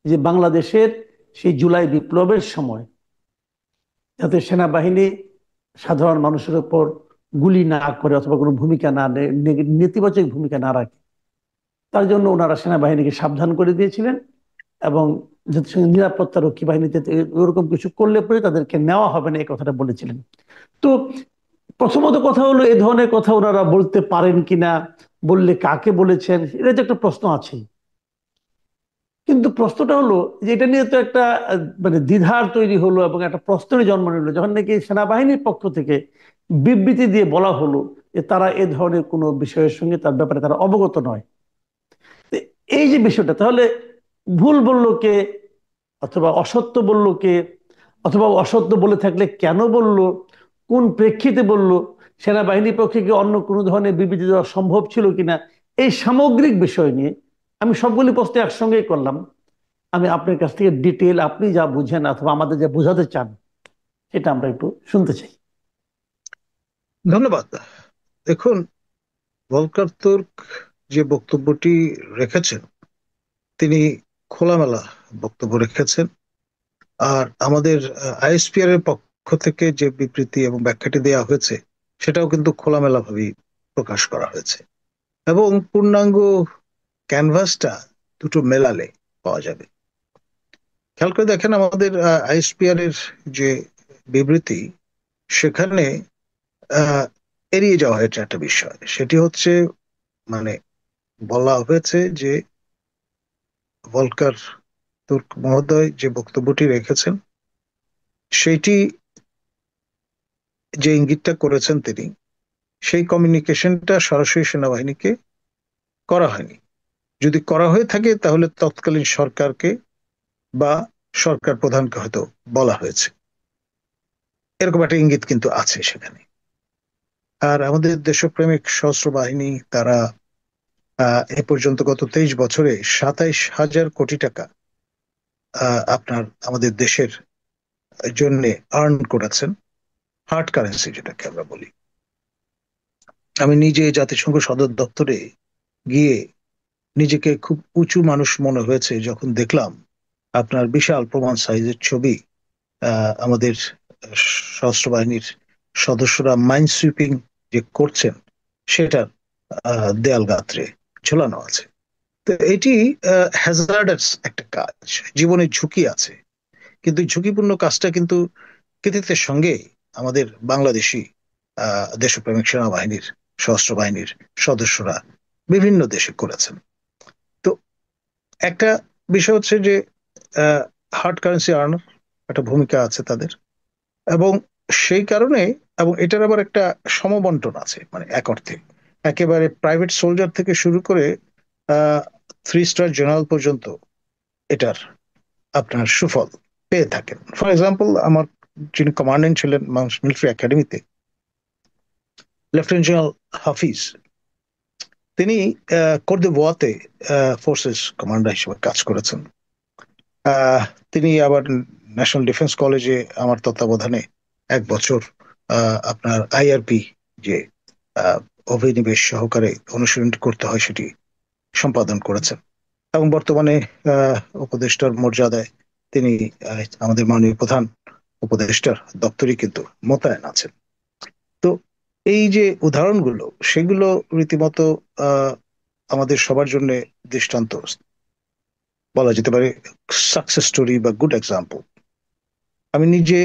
যে বাংলাদেশের সেই জুলাই বিপ্লবের সময় যাতে সেনাবাহিনী সাধারণ মানুষের উপর গুলি না করে অথবা কোনো ভূমিকা না নেয়, নেতিবাচক ভূমিকা না রাখে, তার জন্য ওনারা সেনাবাহিনীকে সাবধান করে দিয়েছিলেন। এবং জাতিসংঘের নিরাপত্তা রক্ষী বাহিনীতে ওরকম কিছু করলে পরে তাদেরকে নেওয়া হবে না, এই কথাটা বলেছিলেন। তো প্রথমত কথা হলো, এই ধরনের কথা ওনারা বলতে পারেন কিনা, বললে কাকে বলেছেন, এটা তো একটা প্রশ্ন আছে। কিন্তু প্রশ্নটা হলো যে এটা নিয়ে তো একটা মানে দ্বিধার তৈরি হলো এবং একটা প্রশ্নের জন্ম নিল যখন নাকি সেনাবাহিনীর পক্ষ থেকে বিবৃতি দিয়ে বলা হলো যে তারা এ ধরনের কোনো বিষয়ের সঙ্গে তার ব্যাপারে তারা অবগত নয়। তো এই যে বিষয়টা, তাহলে ভুল বললো কে, অথবা অসত্য বললো কে, অথবা অসত্য বলে থাকলে কেন বললো, কোন প্রেক্ষিতে বললো, সেনাবাহিনীর পক্ষে কি অন্য কোনো ধরনের বিবৃতি দেওয়া সম্ভব ছিল কিনা, এই সামগ্রিক বিষয় নিয়ে আমি সবগুলি প্রশ্ন একসঙ্গেই করলাম। আমি আপনার কাছ থেকে ডিটেল, আপনি যা বুঝেন অথবা আমাদের যা বোঝাতে চান, সেটা আমরা একটু শুনতে চাই। ধন্যবাদ। দেখুন, ভলকার তুর্ক যে বক্তব্যটি রেখেছেন, তিনি খোলামেলা বক্তব্য রেখেছেন। আর আমাদের আইএসপিআর এর পক্ষ থেকে যে বিবৃতি এবং ব্যাখ্যাটি দেওয়া হয়েছে, সেটাও কিন্তু খোলামেলা ভাবেই প্রকাশ করা হয়েছে। এবং পূর্ণাঙ্গ ক্যানভাসটা দুটো মেলালে পাওয়া যাবে। খেয়াল করে দেখেন, আমাদের আইএসপিআর এর যে বিবৃতি, সেখানে আহ, এড়িয়ে যাওয়া হয়েছে একটা বিষয়। সেটি হচ্ছে, মানে, বলা হয়েছে যে ভলকার তুর্ক মহোদয় যে বক্তব্যটি রেখেছেন, সেইটি, যে ইঙ্গিতটা করেছেন তিনি, সেই কমিউনিকেশনটা সরাসরি সেনাবাহিনীকে করা হয়নি। যদি করা হয়ে থাকে তাহলে তৎকালীন সরকারকে বা সরকার প্রধানকে হয়তো বলা হয়েছে। এরকম একটা ইঙ্গিত কিন্তু আছে সেখানে। আর আমাদের দেশপ্রেমিক সশস্ত্র বাহিনী, তারা এ পর্যন্ত গত 23 বছরে 27,000 কোটি টাকা আপনার আমাদের দেশের জন্য আর্ন করেছেন, হার্ড কারেন্সি যেটাকে আমরা বলি। আমি নিজে জাতিসংঘ সদর দপ্তরে গিয়ে নিজেকে খুব উঁচু মানুষ মনে হয়েছে যখন দেখলাম আপনার বিশাল প্রমাণ সাইজের ছবি আমাদের সশস্ত্র বাহিনীর সদস্যরা মাইন সুইপিং যে করছেন, সেটার দেয়াল গাত্রে ঝোলানো আছে। তো এটি হ্যাজার্ডাস একটা কাজ, জীবনের ঝুঁকি আছে। কিন্তু এই ঝুঁকিপূর্ণ কাজটা কিন্তু কৃতিত্বের সঙ্গে আমাদের বাংলাদেশি দেশপ্রেমিক সেনাবাহিনীর, সশস্ত্র বাহিনীর সদস্যরা বিভিন্ন দেশে করেছেন। তো একটা বিষয় হচ্ছে যে হার্ড কারেন্সি আর্নার একটা ভূমিকা আছে তাদের। এবং সেই কারণে, এবং এটার আবার একটা সমবন্টন আছে, মানে এক অর্থে একেবারে প্রাইভেট সোলজার থেকে শুরু করে 3 স্টার জেনারেল পর্যন্ত এটার আপনার সুফল পেয়ে থাকেন। ফর এক্সাম্পল, আমার যিনি কমান্ডেন্ট ছিলেন মিলিটারি একাডেমিতে, লেফটেন্যান্ট জেনারেল হাফিজ, তিনি কোর দে ভোয়াতে ফোর্সেস কমান্ডার হিসেবে কাজ করেছেন। আহ, তিনি আবার ন্যাশনাল ডিফেন্স কলেজে আমার তত্ত্বাবধানে 1 বছর আপনার আইআরপি, যে আহ, অভিনিবেশ সহকারে অনুশীলন করতে হয়, সেটি সম্পাদন করেছেন। এবং বর্তমানে উপদেষ্টার মর্যাদায় তিনি আমাদের মাননীয় প্রধান উপদেষ্টার দপ্তরে কিন্তু মোতায়েন আছেন। তো এই যে উদাহরণগুলো, সেগুলো রীতিমতো আহ, আমাদের সবার জন্য দৃষ্টান্ত, বলা যেতে পারে সাকসেস স্টোরি বা গুড এক্সাম্পল। আমি নিজে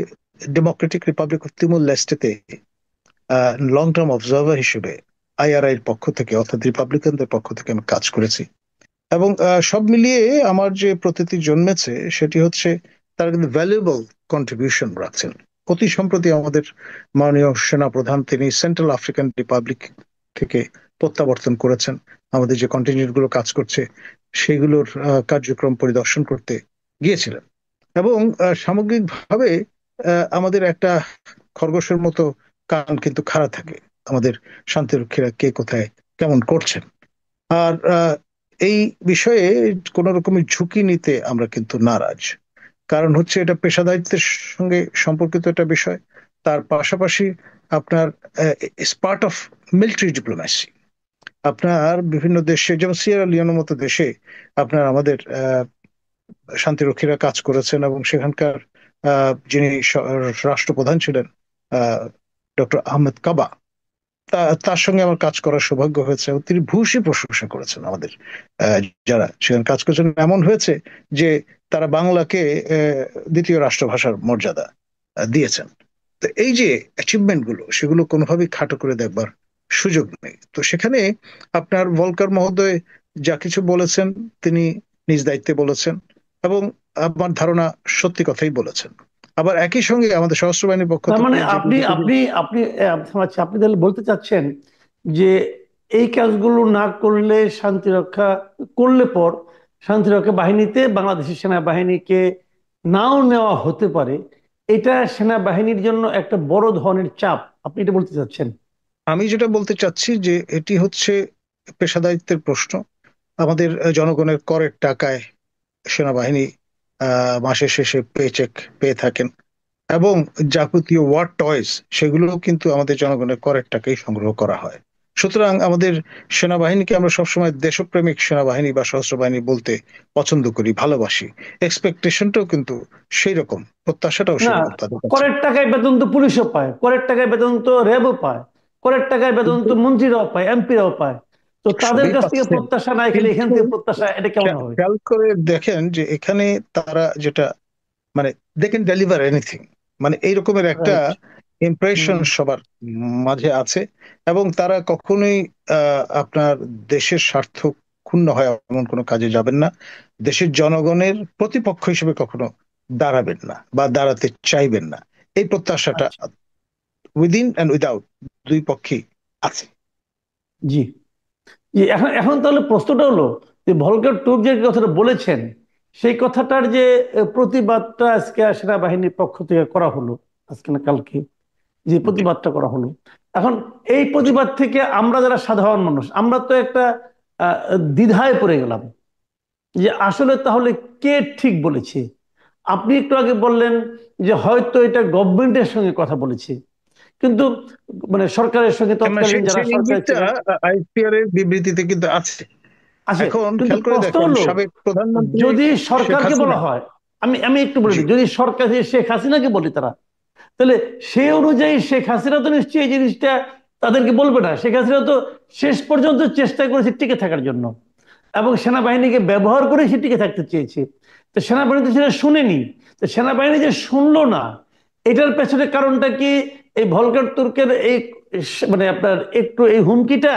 ডেমোক্রেটিক রিপাবলিক অফ তিমুর লেস্টেতে লং টার্ম অবজারভার হিসেবে আইআরআই এর পক্ষ থেকে, অর্থাৎ রিপাবলিকানদের পক্ষ থেকে আমি কাজ করেছি। এবং সব মিলিয়ে আমার যে প্রতীতি জন্মেছে সেটি হচ্ছে, তারা কিন্তু ভ্যালুয়েবল কন্ট্রিবিউশন রাখছেন। অতি সম্প্রতি আমাদের মাননীয় সেনা প্রধান, তিনি সেন্ট্রাল আফ্রিকান রিপাবলিক থেকে প্রত্যাবর্তন করেছেন। আমাদের যে কন্টিনজেন্ট গুলো কাজ করছে, সেগুলোর কার্যক্রম পরিদর্শন করতে গিয়েছিলেন। এবং সামগ্রিকভাবে আমাদের একটা খরগোশের মতো কান কিন্তু খাড়া থাকে, আমাদের শান্তিরক্ষীরা কে কোথায় কেমন করছেন। আর এই বিষয়ে কোন রকমের ঝুঁকি নিতে আমরা কিন্তু নারাজ। কারণ হচ্ছে, এটা পেশাদারিত্বের সঙ্গে সম্পর্কিত একটা বিষয়। তার পাশাপাশি আপনার পার্ট অফ মিলিটারি ডিপ্লোম্যাসি। আপনার বিভিন্ন দেশে, যেমন সিয়েরা লিওনের মতো দেশে, আপনার আমাদের শান্তিরক্ষীরা কাজ করেছেন, এবং সেখানকার যিনি রাষ্ট্রপ্রধান ছিলেন, ডক্টর আহমেদ কাবা, তার সঙ্গে আমার কাজ করার সৌভাগ্য হয়েছে, এবং তিনি ভূয়সী প্রশংসা করেছেন আমাদের আহ, যারা সেখানে কাজ করেছেন। এমন হয়েছে যে তারা বাংলাকে দ্বিতীয় রাষ্ট্রভাষার মর্যাদা দিয়েছেন। তো এই যে অ্যাচিভমেন্ট গুলো, সেগুলো কোনোভাবেই খাটো করে দেখবার সুযোগ নেই। তো সেখানে আপনার ভলকার মহোদয় যা কিছু বলেছেন, তিনি নিজ দায়িত্বে বলেছেন, এবং আমার ধারণা সত্যি কথাই বলেছেন। আবার একই সঙ্গে আমাদের সশস্ত্র বাহিনীর পক্ষ তার থেকে মানে যে আপনি আপনি আপনি থামাচ্ছি, আপনি তাহলে বলতে চাচ্ছেন যে এই কাজগুলো না করলে শান্তিরক্ষা করলে পর শান্তিরক্ষা বাহিনীতে বাংলাদেশের সেনাবাহিনীকে নাও নেওয়া হতে পারে, এটা সেনাবাহিনীর জন্য একটা বড় ধরনের চাপ, আপনি এটা বলতে চাচ্ছেন? আমি যেটা বলতে চাচ্ছি যে এটি হচ্ছে পেশাদারিত্বের প্রশ্ন। আমাদের জনগণের করের টাকায় সেনাবাহিনী মাসের শেষে পে চেক পেয়ে থাকেন, এবং যাবতীয় ওয়ার টয়েস সেগুলো কিন্তু আমাদের জনগণের করের টাকাই সংগ্রহ করা হয়। সুতরাং আমাদের সেনাবাহিনীকে আমরা সবসময় দেশপ্রেমিক সেনাবাহিনী বা সশস্ত্র বাহিনী বলতে পছন্দ করি, ভালোবাসি। এক্সপেকটেশনটাও কিন্তু সেই রকম, প্রত্যাশাটাও না, সেরকম তাদের কাছে। করের টাকায় বেতন তো পুলিশও পায়, করের টাকায় বেতন তো র্যাবও পায়, করের টাকায় বেতন কিন্তু তো মন্ত্রীরাও পায়, এমপিরাও পায়। তো তাদের সবই কাছ থেকে পাচ্ছেন, প্রত্যাশা নাই খেলে এখান কিন্তু থেকে প্রত্যাশা, এটা কেমন হবে? খেয়াল করে দেখেন যে এখানে তারা যেটা, মানে দে ক্যান ডেলিভার এনিথিং, মানে এই রকমের একটা রাইট। ইমপ্রেশন সবার মাঝে আছে। এবং তারা কখনোই আপনার দেশের স্বার্থ ক্ষুণ্ণ হয় এমন কোনো কাজে যাবেন না, দেশের জনগণের প্রতিপক্ষ হিসেবে কখনো দাঁড়াবেন না বা দাঁড়াতে চাইবেন না। এই প্রত্যাশাটা আচ্ছা। উইদিন অ্যান্ড উইদাউট দুই পক্ষেই আছে। জি। জি, এখন এখন তাহলে প্রশ্নটা হলো যে ভলগার টুর যে কথাটা বলেছেন, সেই কথাটার যে প্রতিবাদটা আজকে সেনাবাহিনীর পক্ষ থেকে করা হলো, আজকে না কালকে যে জি, প্রতিবাদটা করা হলো, এখন এই প্রতিবাদ থেকে আমরা যারা সাধারণ মানুষ, আমরা তো একটা আহ, দ্বিধায় পড়ে গেলাম যে আসলে তাহলে কে ঠিক বলেছে। আপনি একটু আগে বললেন যে হয়তো এটা গভর্নমেন্টের সঙ্গে কথা বলেছে, কিন্তু মানে সরকারের সঙ্গে মানে তৎকালীন যারা সেই সরকার ইঙ্গিতটা ছিলেন আইপিআর এর বিবৃতিতে কিন্তু আছে। আছে। এখন কিন্তু খেয়াল করে প্রশ্ন দেখেন, হলো, সাবেক প্রধানমন্ত্রী যদি শেখ সরকারকে বলা হাসিনা। হয়, আমি একটু বলে জি, দিই, যদি সরকার শেখ হাসিনাকে বলি তারা, তাহলে সেই অনুযায়ী শেখ হাসিনা তো নিশ্চয়ই এই জিনিসটা তাদেরকে বলবে না। শেখ হাসিনা তো শেষ পর্যন্ত চেষ্টা করেছে টিকে থাকার জন্য, এবং সেনাবাহিনীকে ব্যবহার করে সে টিকে থাকতে চেয়েছে। তো সেনাবাহিনী তো সেটা শুনেনি। তো সেনাবাহিনী যে শুনলো না, এটার পেছনে কারণটা কি এই ভলগার তুর্কের এই মানে আপনার একটু এই হুমকিটা,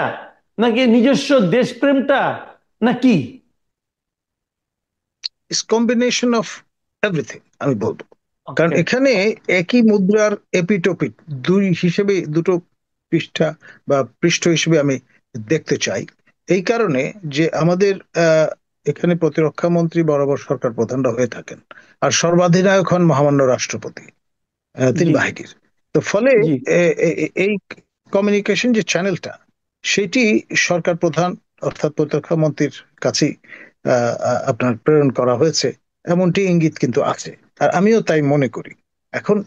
নাকি নিজস্ব দেশপ্রেমটা, নাকি? ইস কম্বিনেশন অফ এভরিথিং আমি বলবো। কারণ ওকে। এখানে একই মুদ্রার এপিটোপিট দুই হিসেবে, দুটো পৃষ্ঠা বা পৃষ্ঠ হিসেবে আমি দেখতে চাই। এই কারণে যে আমাদের আহ, এখানে প্রতিরক্ষা মন্ত্রী বরাবর সরকার প্রধানরা হয়ে থাকেন, আর সর্বাধিনায়ক হন মহামান্য রাষ্ট্রপতি, তিনি জি। বাহিনীর। তো ফলে জি। এই কমিউনিকেশন যে চ্যানেলটা, সেটি সরকার প্রধান অর্থাৎ প্রতিরক্ষা মন্ত্রীর কাছেই আপনার প্রেরণ করা হয়েছে, এমনটি ইঙ্গিত কিন্তু আছে। আর আমিও তাই মনে করি। এখন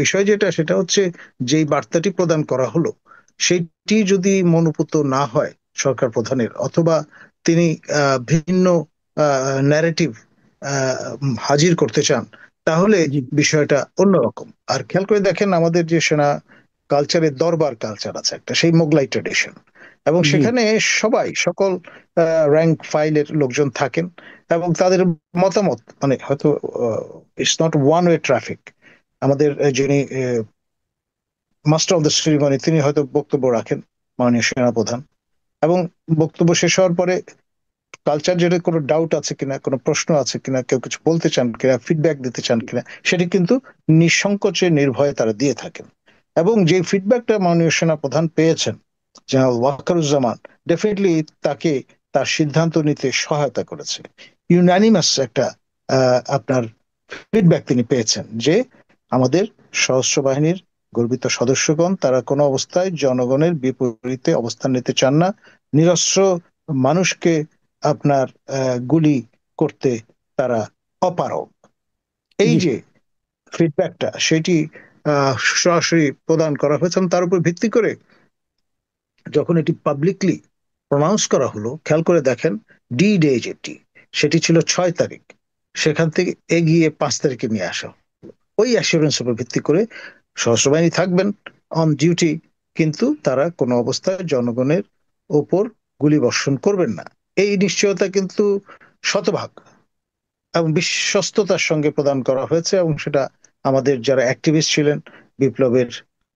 বিষয় যেটা, সেটা হচ্ছে যেই বার্তাটি প্রদান করা হলো, সেটি যদি মনোপুত না হয় সরকার প্রধানের, অথবা তিনি ভিন্ন ন্যারেটিভ হাজির করতে চান, তাহলে জি। বিষয়টা অন্যরকম। আর খেয়াল করে দেখেন, আমাদের যে সেনা কালচারের দরবার কালচার আছে একটা, সেই মোগলাই ট্রেডিশন, এবং জি। সেখানে সবাই সকল র্যাঙ্ক ফাইলের লোকজন থাকেন, এবং তাদের মতামত, মানে হয়তো it's not one way traffic. আমাদের যিনি মাস্টার অফ দ্য সেরিমনি, তিনি হয়তো বক্তব্য রাখেন, মাননীয় সেনাপ্রধান, এবং বক্তব্য শেষ হওয়ার পরে কালচার যেটা, কোনো ডাউট আছে কিনা, কোনো প্রশ্ন আছে কিনা, কেউ কিছু বলতে চান কিনা, ফিডব্যাক দিতে চান কিনা, সেটি কিন্তু নিঃসংকোচে নির্ভয়ে তারা দিয়ে থাকেন। এবং যে ফিডব্যাকটা মাননীয় সেনা প্রধান পেয়েছেন, জেনারেল ওয়াকারুজ্জামান, ডেফিনেটলি তাকে তার সিদ্ধান্ত নিতে সহায়তা করেছে। ইউনানিমাস একটা আপনার ফিডব্যাক তিনি পেয়েছেন যে আমাদের সশস্ত্র বাহিনীর গর্বিত সদস্যগণ, তারা কোনো অবস্থায় জনগণের বিপরীতে অবস্থান নিতে চান না, নিরস্ত্র মানুষকে আপনার গুলি করতে তারা অপারগ। এই জি। যে ফিডব্যাকটা, সেটি সরাসরি প্রদান করা হয়েছে, এবং তার উপর ভিত্তি করে যখন এটি পাবলিকলি প্রনাউন্স করা হলো, খেয়াল করে দেখেন, ডি ডে যেটি, সেটি ছিল 6 তারিখ। সেখান থেকে এগিয়ে 5 তারিখে নিয়ে আসা। ওই অ্যাসুরেন্স উপর ভিত্তি করে সশস্ত্র বাহিনী থাকবেন অন ডিউটি, কিন্তু তারা কোনো অবস্থায় জনগণের ওপর গুলি বর্ষণ করবেন না। এই নিশ্চয়তা কিন্তু শতভাগ এবং বিশ্বস্ততার সঙ্গে প্রদান করা হয়েছে, এবং সেটা আমাদের যারা অ্যাক্টিভিস্ট ছিলেন, বিপ্লবের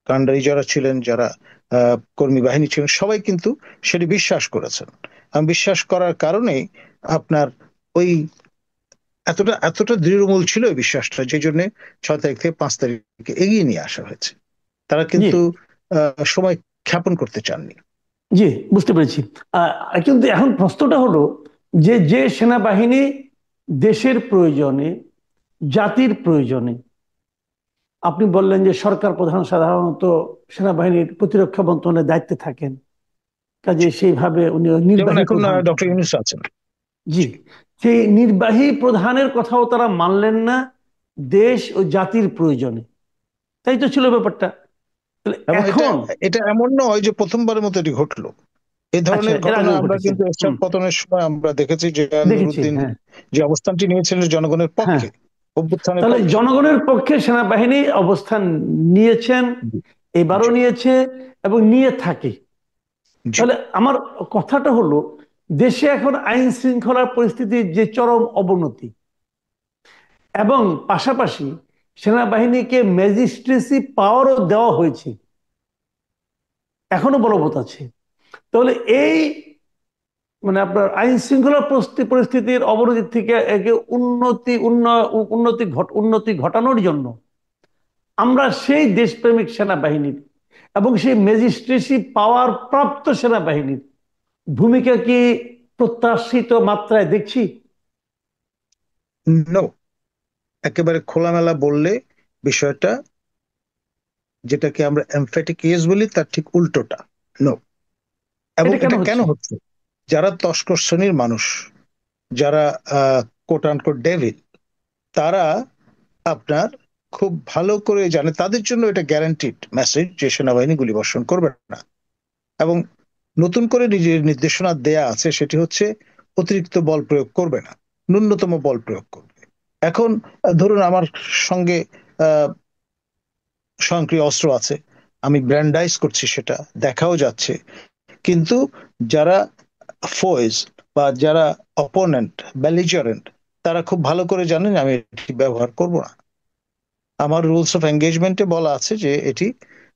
কাণ্ডারী যারা ছিলেন, যারা কর্মী বাহিনী ছিলেন, সবাই কিন্তু সেটি বিশ্বাস করেছেন। এবং বিশ্বাস করার কারণেই আপনার ওই এতটা এতটা দৃঢ়মূল ছিল এই বিশ্বাসটা, যে জন্য 6 তারিখ থেকে 5 তারিখে এগিয়ে নিয়ে আসা হয়েছে। তারা জি কিন্তু সময় ক্ষেপণ করতে চাননি। জি, বুঝতে পেরেছি। কিন্তু এখন প্রশ্নটা হলো যে যে সেনাবাহিনী দেশের প্রয়োজনে, জাতির প্রয়োজনে, আপনি বললেন যে সরকার প্রধান সাধারণত সেনাবাহিনীর প্রতিরক্ষা মন্ত্রণালয়ের দায়িত্বে থাকেন, কাজে সেইভাবে উনি যেমন নির্বাহী এখন প্রধান ডক্টর থাকেন। ইউনূস আছেন। জি, সেই নির্বাহী প্রধানের কথাও তারা মানলেন না দেশ ও জাতির প্রয়োজনে। তাই তো ছিল ব্যাপারটা। তাহলে এবং এটা এখন এটা এমন নয় যে প্রথমবারের মতো এটি ঘটলো। এই আচ্ছা, ধরনের এর ঘটনা আগেও আমরা ঘটেছে। কিন্তু এরশাদ হুম, পতনের সময় আমরা দেখেছি, যে দেখেছি। নুরুদ্দিন হ্যাঁ, যে অবস্থানটি নিয়েছিলেন জনগণের হ্যাঁ। পক্ষে, অভ্যুত্থানের তাহলে পক্ষে। জনগণের পক্ষে সেনাবাহিনী অবস্থান নিয়েছেন, জি, এবারও জি, নিয়েছে এবং নিয়ে থাকে। জি। তাহলে আমার কথাটা হলো, দেশে এখন আইন শৃঙ্খলার পরিস্থিতির যে চরম অবনতি, এবং পাশাপাশি সেনাবাহিনীকে ম্যাজিস্ট্রেসি পাওয়ারও দেওয়া হয়েছে, এখনো বলবৎ আছে। তাহলে এই মানে আপনার আইন শৃঙ্খলা পরিস্থিতির অবনতি থেকে একে উন্নতি ঘটানোর জন্য আমরা সেই দেশপ্রেমিক সেনাবাহিনীর এবং সেই ম্যাজিস্ট্রেসি পাওয়ার প্রাপ্ত সেনাবাহিনীর ভূমিকা কি প্রত্যাশিত মাত্রায় দেখছি? নো, একেবারে খোলামেলা বললে বিষয়টা, যেটাকে আমরা এমফ্যাটিক ইয়েস বলি, তার ঠিক উল্টোটা। নো। এবং এটা কেন এটা কেন হচ্ছে? হচ্ছে? যারা তস্কর শ্রেণীর মানুষ, যারা কোট আনকোট ডেভিল, তারা আপনার খুব ভালো করে জানে, তাদের জন্য এটা গ্যারান্টিড মেসেজ যে সেনাবাহিনী গুলিবর্ষণ করবে না। এবং নতুন করে নিজের নির্দেশনা দেয়া আছে, সেটি হচ্ছে অতিরিক্ত বল প্রয়োগ করবে না, ন্যূনতম বল প্রয়োগ করবে। এখন ধরুন আমার সঙ্গে আহ স্বয়ংক্রিয় অস্ত্র আছে, আমি ব্র্যান্ডাইজ করছি, সেটা দেখাও যাচ্ছে, কিন্তু যারা ফোয়েজ বা যারা অপোনেন্ট, বেলিজারেন্ট, তারা খুব ভালো করে জানেন আমি এটি ব্যবহার করব না। আমার রুলস অফ এঙ্গেজমেন্টে বলা আছে যে এটি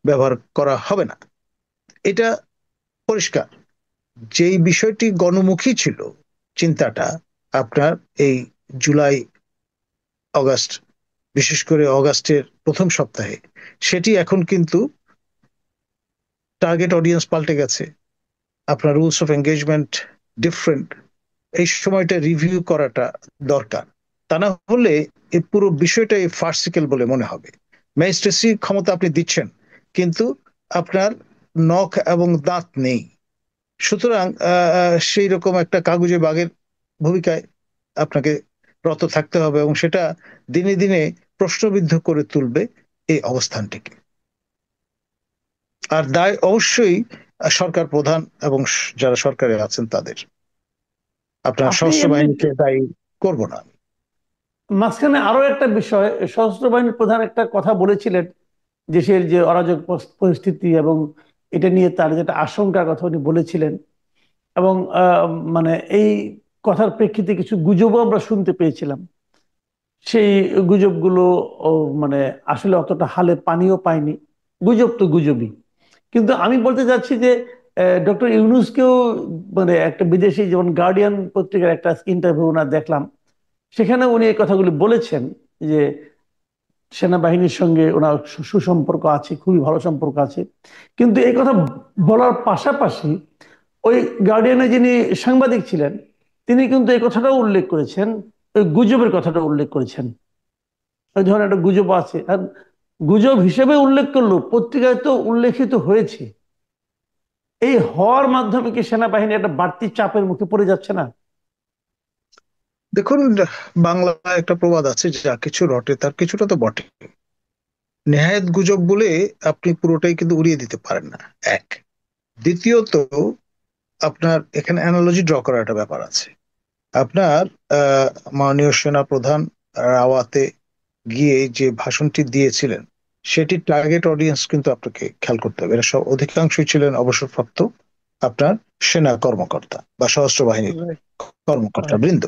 ব্যবহার করা হবে না। এটা পরিষ্কার। যেই বিষয়টি গণমুখী ছিল চিন্তাটা আপনার এই জুলাই অগাস্ট, বিশেষ করে অগাস্টের প্রথম সপ্তাহে, সেটি এখন কিন্তু টার্গেট অডিয়েন্স পাল্টে গেছে। আপনার রুলস অফ এঙ্গেজমেন্ট ডিফারেন্ট। এই সময়টা রিভিউ করাটা দরকার। তা না হলে এই পুরো বিষয়টাই ফার্সিক্যাল বলে মনে হবে। ম্যাজিস্ট্রেসি ক্ষমতা আপনি দিচ্ছেন, কিন্তু আপনার নখ এবং দাঁত নেই। সুতরাং সেই রকম একটা কাগুজে বাঘের ভূমিকায় আপনাকে রত থাকতে হবে, এবং সেটা দিনে দিনে প্রশ্নবিদ্ধ করে তুলবে এই অবস্থানটিকে। আর দায় অবশ্যই সরকার প্রধান এবং যারা সরকারে আছেন তাদের। আপনার আপনি সশস্ত্র এমনি বাহিনীকে দায়ী করব না। মাঝখানে আরো একটা বিষয়, সশস্ত্র বাহিনীর প্রধান একটা কথা বলেছিলেন, দেশের যে অরাজক পরিস্থিতি এবং এটা নিয়ে তার যেটা আশঙ্কার কথা উনি বলেছিলেন। এবং মানে এই কথার প্রেক্ষিতে কিছু গুজবও আমরা শুনতে পেয়েছিলাম। সেই গুজবগুলো ও মানে আসলে অতটা হালে পানিও পায়নি। গুজব তো গুজবই। কিন্তু আমি বলতে চাচ্ছি যে ডক্টর ইউনূসকেও মানে একটা বিদেশি, যেমন গার্ডিয়ান পত্রিকার একটা ইন্টারভিউ ওনার দেখলাম, সেখানে উনি এই কথাগুলি বলেছেন যে সেনাবাহিনীর সঙ্গে ওনার সুসম্পর্ক আছে, খুবই ভালো সম্পর্ক আছে। কিন্তু এই কথা বলার পাশাপাশি ওই গার্ডিয়ানে যিনি সাংবাদিক ছিলেন, তিনি কিন্তু এই কথাটাও উল্লেখ করেছেন, ওই গুজবের কথাটা উল্লেখ করেছেন। ওই ধরনের একটা গুজব আছে, আর গুজব হিসেবে উল্লেখ করলো, পত্রিকায় তো উল্লেখিত হয়েছে। এই হওয়ার মাধ্যমে কি সেনাবাহিনী একটা বাড়তি চাপের মুখে পড়ে যাচ্ছে না? দেখুন, বাংলায় একটা প্রবাদ আছে, যা কিছু রটে তার কিছুটা তো বটে। নেহায়েত গুজব বলে আপনি পুরোটাই কিন্তু উড়িয়ে দিতে পারেন না। এক। দ্বিতীয়ত, আপনার এখানে অ্যানালজি ড্র করার একটা ব্যাপার আছে। আপনার মাননীয় সেনা প্রধান রাওয়াতে গিয়ে যে ভাষণটি দিয়েছিলেন, সেটির টার্গেট অডিয়েন্স কিন্তু আপনাকে খেয়াল করতে হবে। এরা সব অধিকাংশই ছিলেন অবসরপ্রাপ্ত আপনার সেনা কর্মকর্তা বা সশস্ত্র বাহিনীর Right, কর্মকর্তা right. বৃন্দ।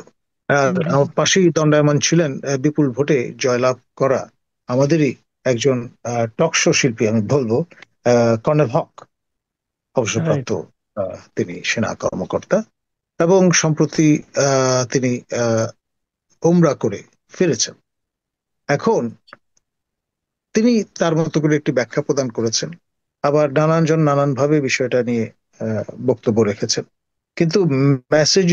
আর আমার পাশেই দণ্ডায়মান ছিলেন বিপুল ভোটে জয়লাভ করা আমাদেরই একজন টক শো শিল্পী, আমি বলবো কর্নেল হক, Right. অবসরপ্রাপ্ত তিনি সেনা কর্মকর্তা, এবং সম্প্রতি তিনি উমরা করে ফিরেছেন। এখন তিনি তার মতো করে একটি ব্যাখ্যা প্রদান করেছেন, আবার নানানজন নানান ভাবে বিষয়টা নিয়ে বক্তব্য রেখেছেন, কিন্তু মেসেজ